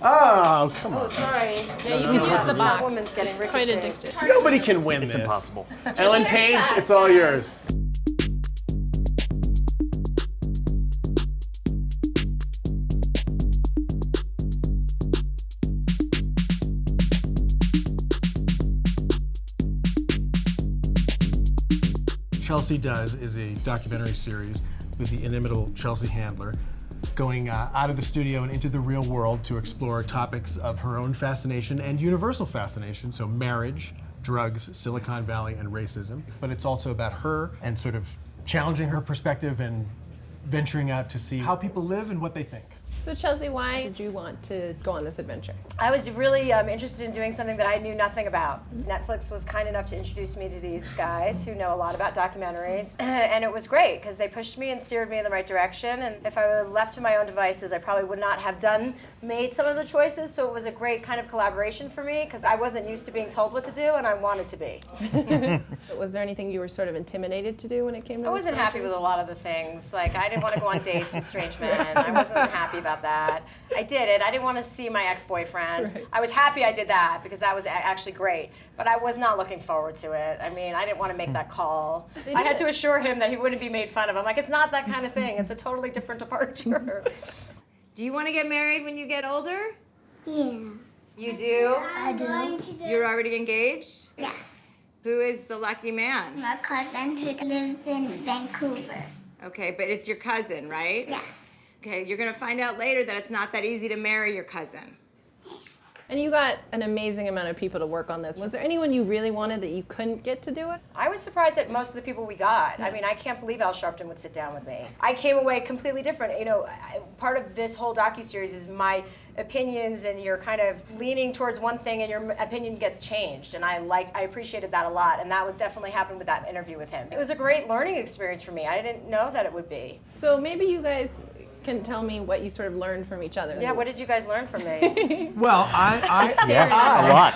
Oh, come Oh, on. sorry. Yeah, you can use the box. That woman's getting It's quite ricocheted. addictive. Nobody can win It's this. impossible. Ellen Page, it's all yours. Chelsea Does is a documentary series with the inimitable Chelsea Handler going out of the studio and into the real world to explore topics of her own fascination and universal fascination, so marriage, drugs, Silicon Valley, and racism. But it's also about her and sort of challenging her perspective and venturing out to see how people live and what they think. So Chelsea, why did you want to go on this adventure? I was really interested in doing something that I knew nothing about. Netflix was kind enough to introduce me to these guys who know a lot about documentaries, and it was great because they pushed me and steered me in the right direction. And if I were left to my own devices, I probably would not have made some of the choices. So it was a great kind of collaboration for me because I wasn't used to being told what to do, and I wanted to be. Was there anything you were sort of intimidated to do when it came to I wasn't happy with a lot of the things. Like, I didn't want to go on dates with strange men. I wasn't happy about that. I did it. I didn't want to see my ex-boyfriend. Right. I was happy I did that because that was actually great. But I was not looking forward to it. I mean, I didn't want to make that call. I had to assure him that he wouldn't be made fun of. I'm like, it's not that kind of thing. It's a totally different departure. Do you want to get married when you get older? Yeah. You do? I do. You're already engaged? Yeah. Who is the lucky man? My cousin who lives in Vancouver. Okay, but it's your cousin, right? Yeah. Okay, you're gonna find out later that it's not that easy to marry your cousin. And you got an amazing amount of people to work on this. Was there anyone you really wanted that you couldn't get to do it? I was surprised at most of the people we got. I mean, I can't believe Al Sharpton would sit down with me. I came away completely different. You know, part of this whole docu-series is my opinions, and you're kind of leaning towards one thing and your opinion gets changed, and I appreciated that a lot, and that was definitely happened with that interview with him. It was a great learning experience for me. I didn't know that it would be. So maybe you guys can tell me what you sort of learned from each other. Yeah, what did you guys learn from me? Well, Yeah, a lot.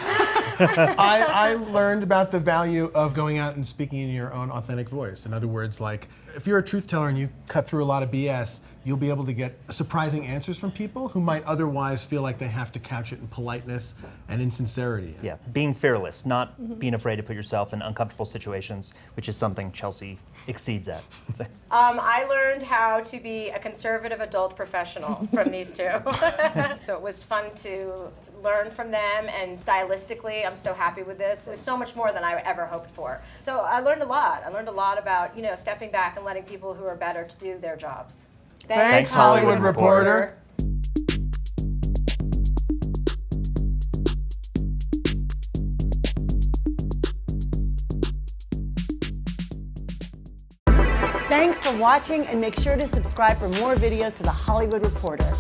I learned about the value of going out and speaking in your own authentic voice. In other words, like, if you're a truth teller and you cut through a lot of BS, you'll be able to get surprising answers from people who might otherwise feel like they have to couch it in politeness and insincerity. Yeah, being fearless, not being afraid to put yourself in uncomfortable situations, which is something Chelsea exceeds at. I learned how to be a conservative adult professional from these two. So it was fun to learn from them, and stylistically, I'm so happy with this. It was so much more than I ever hoped for. So I learned a lot. I learned a lot about, you know, stepping back and letting people who are better to do their jobs. Thanks, Hollywood Reporter. Thanks for watching, and make sure to subscribe for more videos to The Hollywood Reporter.